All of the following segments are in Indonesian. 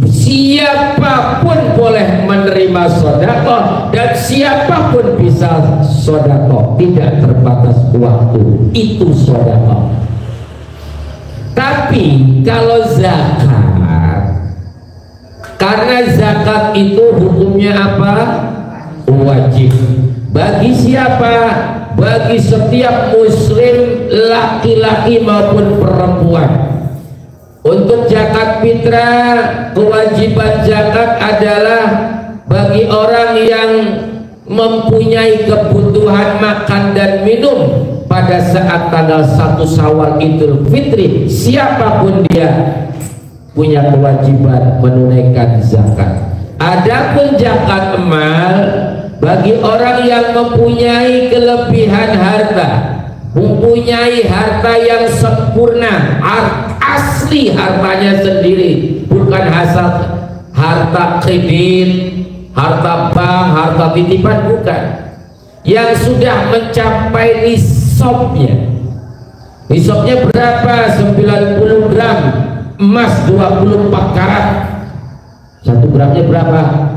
siapapun boleh menerima sedekah dan siapapun bisa sedekah, tidak terbatas waktu, itu sedekah. Tapi kalau zakat, karena zakat itu hukumnya apa? Wajib. Bagi siapa? Bagi setiap muslim, laki-laki maupun perempuan. Untuk zakat fitrah, kewajiban zakat adalah bagi orang yang mempunyai kebutuhan makan dan minum pada saat tanggal 1 Syawal Idul Fitri, siapapun dia punya kewajiban menunaikan zakat. Adapun zakat mal bagi orang yang mempunyai kelebihan harta, mempunyai harta yang sempurna, asli hartanya sendiri, bukan hasil harta kredit, harta bank, harta titipan, bukan, yang sudah mencapai nisabnya. Nisabnya berapa? 90 gram emas 24 karat. 1 gramnya berapa?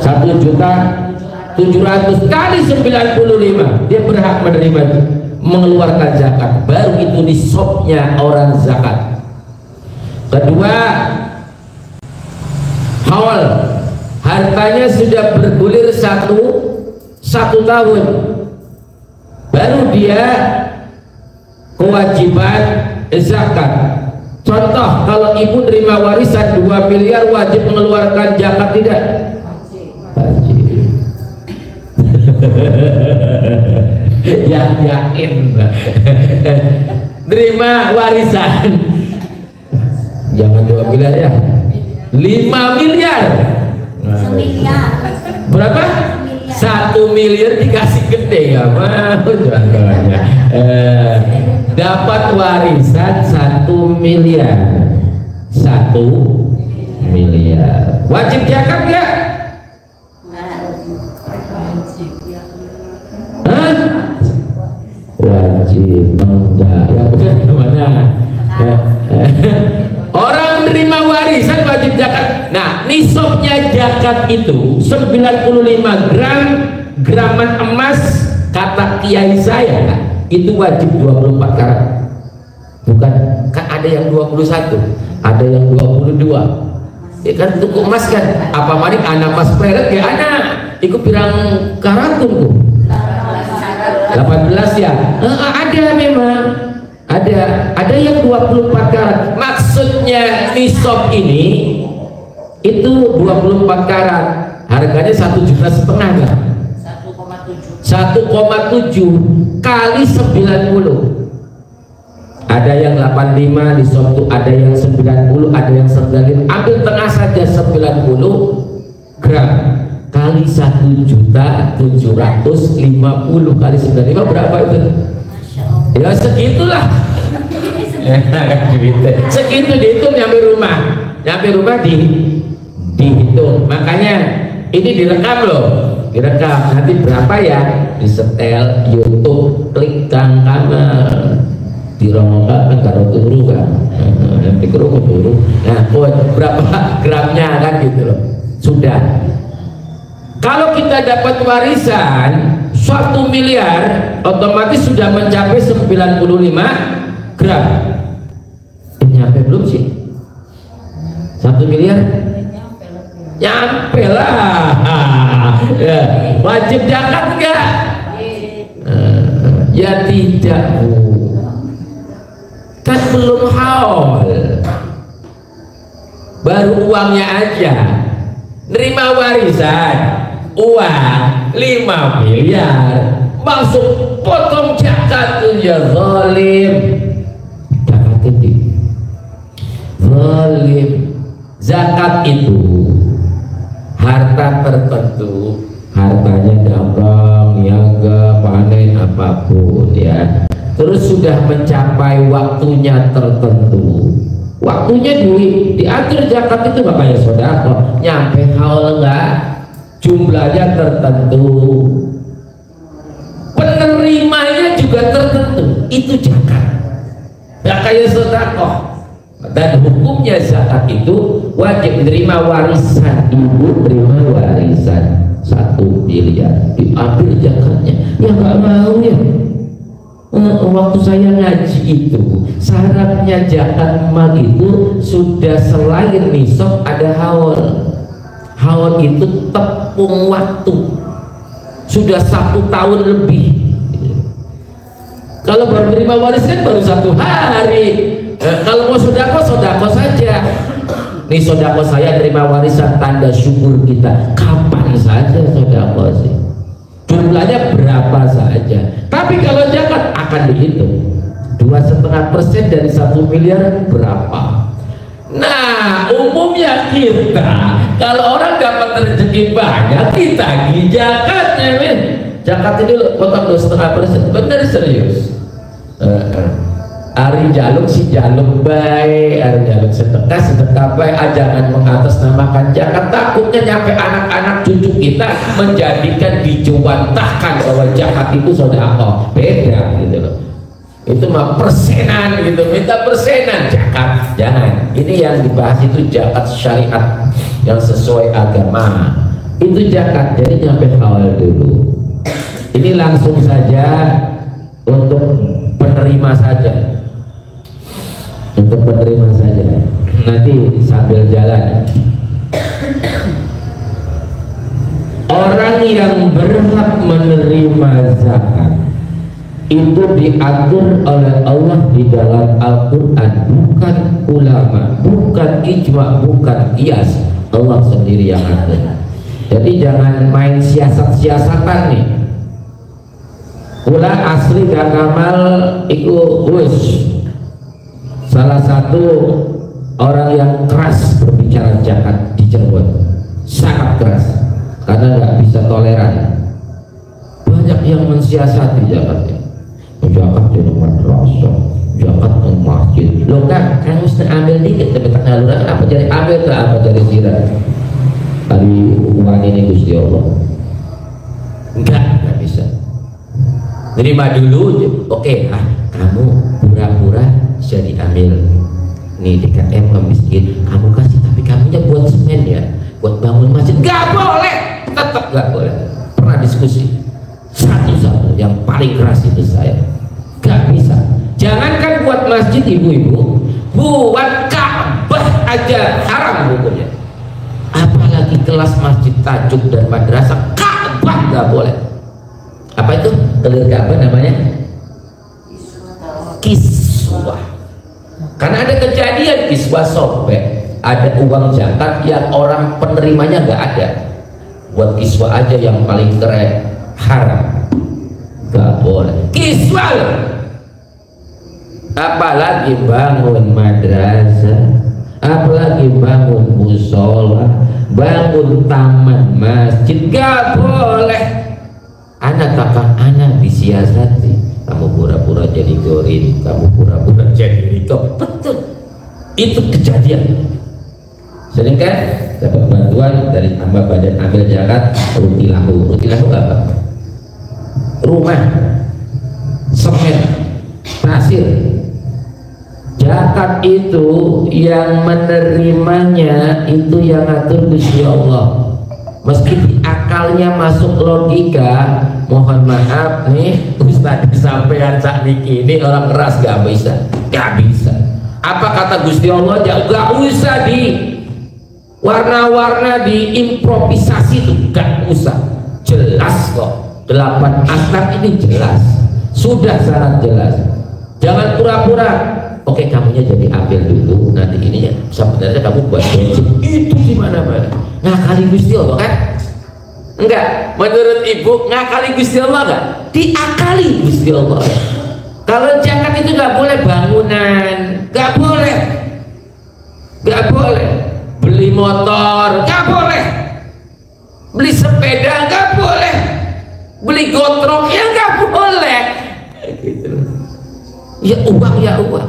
1.700.000 kali 95, dia berhak menerima itu, mengeluarkan zakat. Baru itu nisabnya orang zakat. Kedua, haul, hartanya sudah bergulir satu tahun, baru dia kewajiban zakat. Contoh, kalau ibu terima warisan 2 miliar wajib mengeluarkan zakat tidak? Wajib. Yakin terima warisan jangan 2 miliar ya, 5 miliar. Berapa? 1 miliar dikasih gede, nggak mau contohnya. Dapat warisan 1 miliar, 1 miliar, wajib zakat nggak? Wajib enggak? Ya benar gimana? Orang menerima warisan wajib zakat. Nah, nisabnya zakat itu 95 graman emas, kata kiai saya itu wajib 24 karat. Bukan, kan ada yang 21, ada yang 22. Ya kan untuk emas kan, apa maning anak pas peret ya anak ikut pirang karatun tuh 18 ya. Ada memang ada yang 24 karat. Maksudnya nisab ini itu 24 karat, harganya 1,5 juta kan? 1,7 kali 90. Ada yang 85 di Sabtu, ada yang 90, ada yang 95. Ambil tengah saja 90 gram kali 1.750.000 kali 95 berapa itu? Ya segitulah. Segitu dihitung nyampe rumah dihitung. Makanya ini direkam loh, direkam. Nanti berapa ya? Disetel YouTube, klik Kang Kamal, dirongokkan karo turu kan, nanti kerungu turu. Nah, berapa gramnya kan gitu loh. Sudah. Kalau kita dapat warisan 1 miliar, otomatis sudah mencapai 95 gram. Nyampe belum sih? 1 miliar? Nyampe lah. Ya, wajib zakat enggak? Ya tidak, Bu. Kan belum haul, baru uangnya aja. Nerima warisan uang 5 miliar, masuk potong zakat, ya zalim. Zakat itu zalim. Zakat itu harta tertentu, hartanya dagang, niaga, panen, apapun ya. Terus sudah mencapai waktunya tertentu, waktunya duit, diatur zakat itu makanya sedekah. Nyampe haul enggak, jumlahnya tertentu, penerimanya juga tertentu, itu zakat. Nggak kayak sedekah, Dan hukumnya zakat itu wajib menerima warisan. Ibu terima warisan 1 miliar, diambil zakatnya. Ya nggak mau ya. Waktu saya ngaji itu syaratnya zakat mal itu sudah selain nisab ada haul. Haul itu tepung waktu, sudah 1 tahun lebih. Kalau baru menerima warisan baru 1 hari. Kalau mau sodako saja. Nih sodako saya terima warisan, tanda syukur kita. Kapan saja sodako sih, jumlahnya berapa saja. Tapi kalau zakat akan dihitung 2,5% dari 1 miliar berapa. Nah umumnya kita kalau orang dapat rezeki banyak kita tagih zakatnya, men. Zakat ini potong 2,5%, bener serius. Ari jaluk si jaluk baik, ari jaluk sedekah baik, jangan mengatasnamakan zakat. Takutnya nyampe anak-anak cucu kita menjadikan dijuantahkan bahwa zakat itu sedekah. Beda gitu loh. Itu mah persenan gitu, minta persenan. Zakat jangan. Ini yang dibahas itu zakat syariat yang sesuai agama. Itu zakat. Jadi nyampe awal dulu. Ini langsung saja untuk penerima saja. Untuk penerima saja, nanti sambil jalan. Orang yang berhak menerima zakat itu diatur oleh Allah di dalam Al-Quran, bukan ulama, bukan ijma, bukan qiyas. Allah sendiri yang atur. Jadi jangan main siasat-siasatan nih. Kula asli gak ngamal iku wis salah satu orang yang keras berbicara zakat di Cirebon, sangat keras karena nggak bisa toleran. Banyak yang mensiasati zakatnya, zakat di madrasah, zakat di masjid. Lo kan mesti ambil dikit tapi tak ngaluran apa jadi ambil ke apa jadi sirat. Tadi uang ini Gusti Allah nggak bisa. Terima dulu, oke, kamu pura-pura jadi ambil nih DKM ke miskin, kamu kasih tapi kamunya buat semen ya, buat bangun masjid. Gak boleh, tetap gak boleh. Pernah diskusi satu-satu yang paling keras itu saya, gak bisa. Jangankan buat masjid ibu-ibu, buat Ka'bah aja haram hukumnya. Apalagi kelas masjid tajuk dan madrasah, Ka'bah gak boleh. Apa itu? Kelir Ka'bah namanya kiswah. Karena ada kejadian kiswah sobek, ada uang zakat yang orang penerimanya nggak ada, buat kiswah aja yang paling keren, haram, nggak boleh. Kiswah loh. Apalagi bangun madrasah, apalagi bangun musola, bangun taman masjid, nggak boleh. Anak kakak anak disiasati. Kamu pura-pura jadi gorin, kamu pura-pura jadi riko. Betul, itu kejadian. Sering kan dapat bantuan dari tambah badan ambil zakat, rutilahu apa? Rumah, semen, pasir. Zakat itu yang menerimanya itu yang ngatur Gusti Allah. Meski di akalnya masuk logika, mohon maaf nih Ustaz sampean sak niki ini orang keras gak bisa. Apa kata Gusti Allah? Gak usah di warna-warna diimprovisasi tuh, gak usah. Jelas kok 8 asnaf ini jelas, sudah sangat jelas. Jangan pura-pura. Oke, kamunya jadi ambil dulu, nanti ininya sebenarnya kamu buat bensin itu di mana-mana. Ngakali Gusti Allah kan? Enggak, menurut ibu ngakali Gusti Allah enggak? Diakali Gusti Allah. Kalau zakat itu nggak boleh bangunan, nggak boleh, beli motor nggak boleh, beli sepeda nggak boleh, beli gotrok ya nggak boleh. Gitu. Ya uang,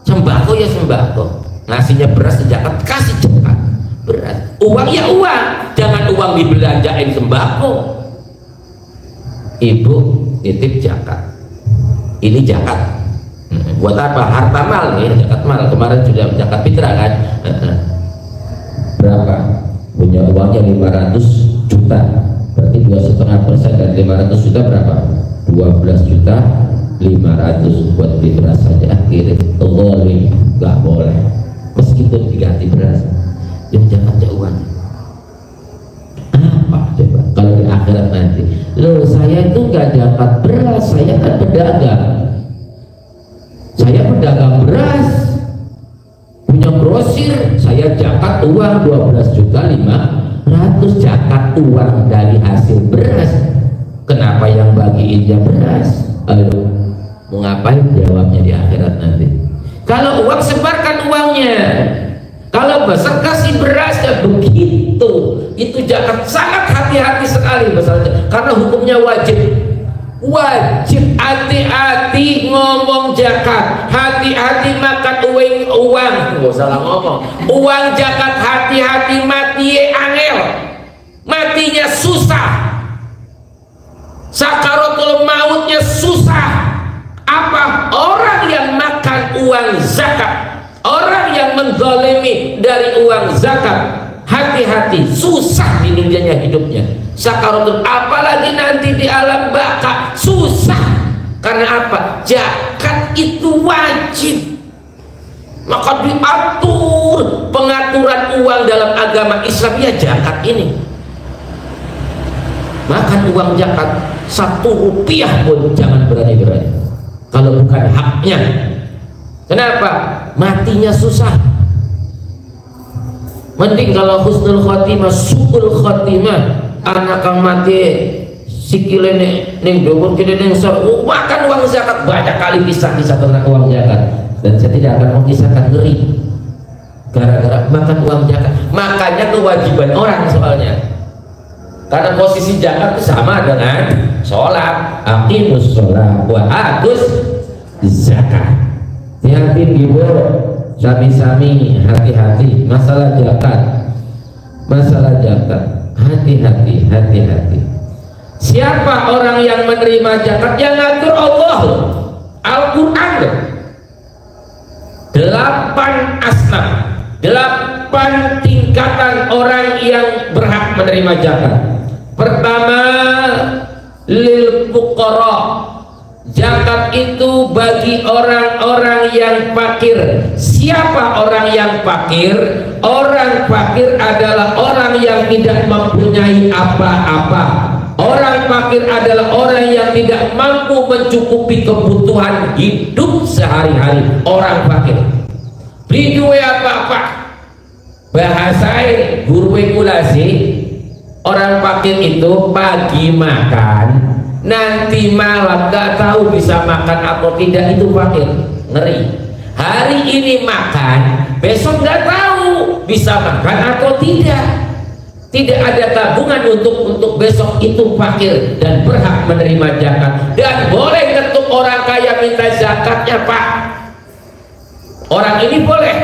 sembako ya sembako, ngasihnya beras zakat kasih zakat beras, uang ya uang, jangan uang dibelanjain sembako. Ibu nitip zakat, ini zakat Buat apa? Harta mal ya, zakat mal. Kemarin sudah zakat fitrah kan. Berapa? Punya uangnya 500 juta, berarti 2,5% dari 500 juta berapa? 12 juta 500 buat beli beras saja. Akhirnya boleh, nggak boleh meskipun diganti beras. Yang zakatnya uang apa coba kalau di akhirat nanti? Loh, saya itu nggak zakat beras, saya kan pedagang. Saya pedagang beras, punya grosir, saya zakat uang 12 juta 500, zakat uang dari hasil beras. Kenapa yang bagiinnya beras? Ayo, mau ngapain? Jawabnya di akhirat nanti. Kalau uang, sebarkan uangnya. Kalau besar kasih berasnya. Begitu. Itu zakat. Sangat hati-hati sekali masalahnya, karena hukumnya wajib. Wajib, hati-hati ngomong zakat, hati-hati makan uang, nggak salah ngomong, uang zakat, hati-hati mati angel, matinya susah, sakaratul mautnya susah. Apa? Orang yang makan uang zakat, orang yang menzalimi dari uang zakat, hati-hati, susah di dunianya hidupnya, sakaratul, apalagi nanti di alam baka susah. Karena apa? Zakat itu wajib, maka diatur pengaturan uang dalam agama Islam ya zakat ini. Makan uang zakat 1 rupiah pun jangan berani-berani kalau bukan haknya. Kenapa? Matinya susah. Mending kalau husnul khotimah, su'ul khotimah, anak kang mati sikile ning dhuwur kene ning makan uang zakat. Banyak kali kisah-kisah tentang uang zakat, dan saya tidak akan mengisahkan ngeri gara-gara makan uang zakat. Makanya kewajiban orang soalnya, karena posisi zakat itu sama dengan sholat. Aqimus sholat wa atuz zakat. Hati-hati ibu, sami-sami hati-hati masalah zakat, masalah zakat, hati-hati, hati-hati. Siapa orang yang menerima zakat? Yang ngatur Allah, Al-Quran. 8 asnaf, 8 tingkatan orang yang berhak menerima zakat. Pertama, lil fuqara, zakat itu bagi orang-orang yang fakir. Siapa orang yang fakir? Orang fakir adalah orang yang tidak mempunyai apa-apa. Orang fakir adalah orang yang tidak mampu mencukupi kebutuhan hidup sehari-hari. Orang fakir beli duwe apa-apa, bahasai guru kulasi, orang fakir itu pagi makan, nanti malam gak tahu bisa makan atau tidak. Itu fakir, ngeri. Hari ini makan, besok gak tahu bisa makan atau tidak. Tidak ada tabungan untuk besok. Itu fakir dan berhak menerima zakat. Dan boleh ketuk orang kaya minta zakatnya, Pak. Orang ini boleh,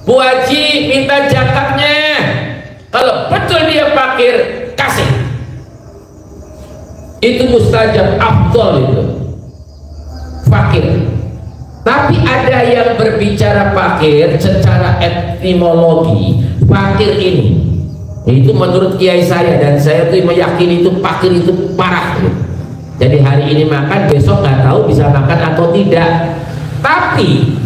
Bu Haji minta zakatnya. Kalau betul dia fakir, kasih. Itu mustajab, afdol itu fakir. Tapi ada yang berbicara fakir secara etimologi. Fakir ini, itu menurut kiai saya, dan saya tuh meyakini itu fakir itu parah. Jadi hari ini makan, besok nggak tahu bisa makan atau tidak. Tapi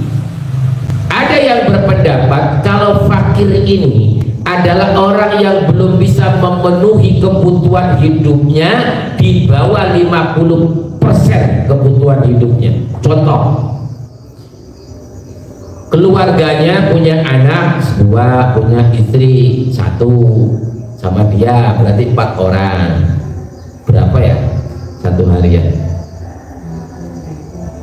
ada yang berpendapat kalau fakir ini adalah orang yang belum bisa memenuhi kebutuhan hidupnya di bawah 50% kebutuhan hidupnya. Contoh, keluarganya punya anak 2, punya istri 1, sama dia berarti 4 orang. Berapa ya satu hari ya?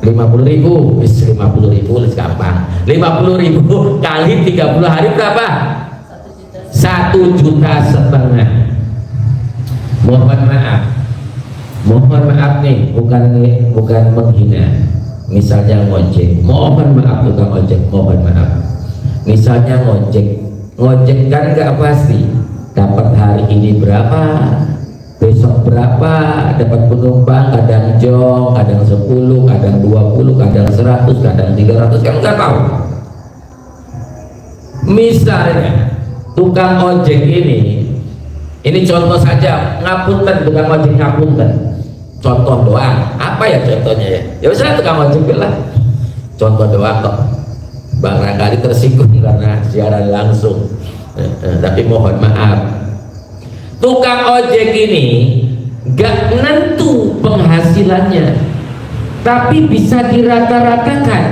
50.000. 50.000 gampang. 50.000 kali 30 hari berapa? 1,5 juta. Mohon maaf nih, bukan menghina. Misalnya ngojek, mohon maaf tukang ojek, mohon maaf. Misalnya ngojek kan nggak pasti dapat hari ini berapa, besok berapa dapat penumpang, kadang jong, kadang 10, kadang 20, kadang 100, kadang 300, kan nggak tahu. Misalnya tukang ojek ini contoh saja, ngapunten, tukang ojek ngapunten, contoh doang. Apa ya contohnya ya? Ya misalnya tukang ojek lah, contoh doang kok, barangkali tersinggung karena siaran langsung, tapi mohon maaf. Tukang ojek ini gak nentu penghasilannya, tapi bisa dirata-ratakan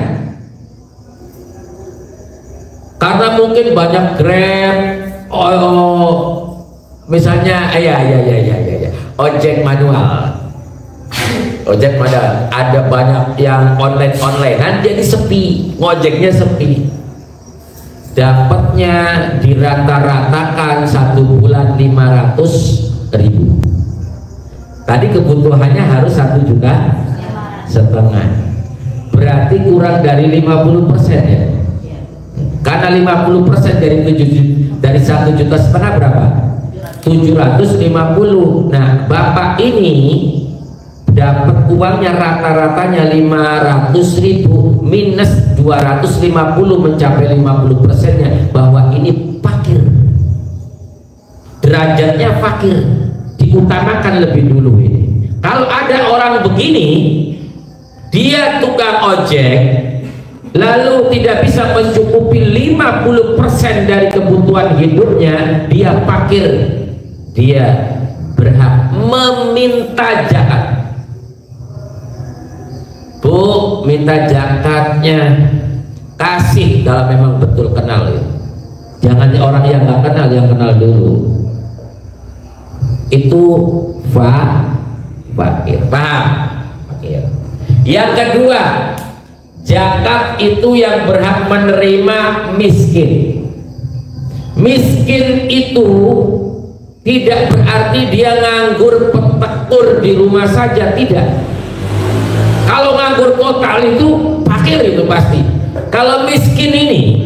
karena mungkin banyak Grab, misalnya ojek manual, ada banyak yang online jadi sepi, ngojeknya sepi, dapatnya dirata-ratakan 1 bulan 500.000. Tadi kebutuhannya harus 1,5 juta, berarti kurang dari 50% ya. Karena 50% dari 1,5 juta berapa? 750. Nah, bapak ini dapat uangnya rata-ratanya 500.000 minus 250 mencapai 50%-nya, bahwa ini fakir, derajatnya fakir, diutamakan lebih dulu ini. Kalau ada orang begini, dia tukang ojek lalu tidak bisa mencukupi 50% dari kebutuhan hidupnya, dia fakir, dia berhak meminta zakat. Bu, minta zakatnya, kasih kalau memang betul kenal ya. Jangan orang yang nggak kenal, yang kenal dulu. Itu fakir, paham? Fakir. Yang kedua, zakat itu yang berhak menerima miskin. Miskin itu tidak berarti dia nganggur petektur di rumah saja, tidak. Kalau nganggur total itu fakir itu pasti. Kalau miskin ini,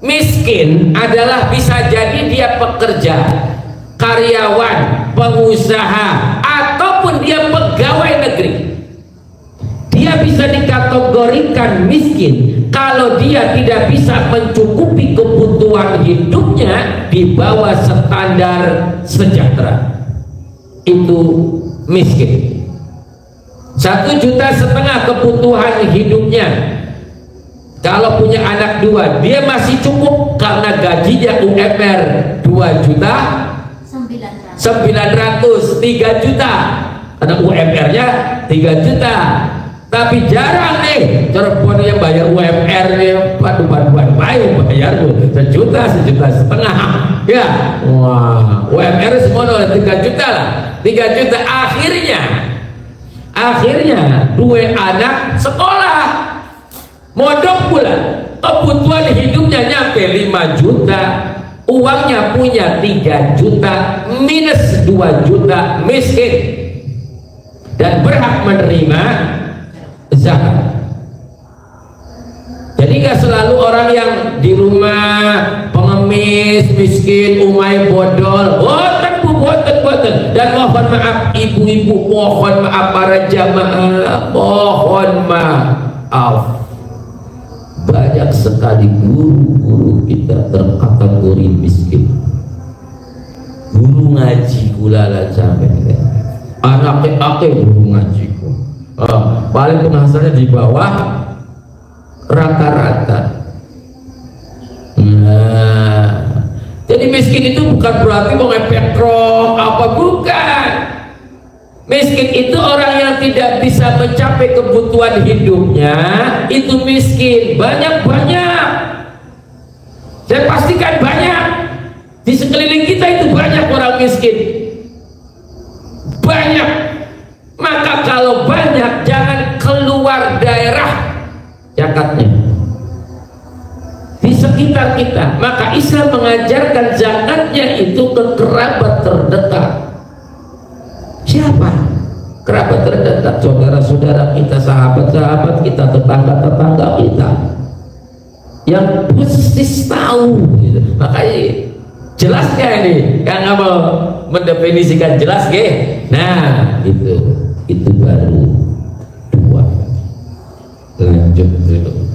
miskin adalah bisa jadi dia pekerja, karyawan, pengusaha, ataupun dia pegawai negeri. Dia bisa dikategorikan miskin kalau dia tidak bisa mencukupi kebutuhan hidupnya di bawah standar sejahtera. Itu miskin. 1,5 juta kebutuhan hidupnya. Kalau punya anak 2, dia masih cukup karena gajinya UMR 2.900.000, 3 juta karena UMR-nya 3 juta. Tapi jarang nih Cirebon yang bayar UMR-nya, padu-paduan bayar tuh 1 juta, 1,5 juta ya. Wah, UMR semua 3 juta lah, 3 juta. Akhirnya 2 anak sekolah, modok pula, kebutuhan hidupnya nyampe 5 juta, uangnya punya 3 juta, minus 2 juta, miskin dan berhak menerima zakat. Jadi gak selalu orang yang di rumah pengemis, miskin, umai, bodol, boten. Dan mohon maaf ibu-ibu, mohon maaf para jamaah, mohon maaf, banyak sekali guru-guru kita terkategori miskin. Guru ngaji kulala sampai anak-anak guru ngaji paling penghasilannya di bawah rata-rata. Nah, jadi miskin itu bukan berarti mau ngepetro apa, bukan. Miskin itu orang yang tidak bisa mencapai kebutuhan hidupnya, itu miskin. Banyak, saya pastikan banyak di sekeliling kita, itu banyak orang miskin, banyak. Maka kalau banyak, jangan keluar daerah zakatnya di sekitar kita. Maka Islam mengajarkan zakatnya itu ke kerabat terdekat. Siapa? Kerabat terdekat, saudara-saudara kita, sahabat-sahabat kita, tetangga-tetangga kita, yang persis tahu gitu. Makanya jelasnya ini yang apa, mendefinisikan jelas ge. Nah itu baru dua. Lanjut dulu.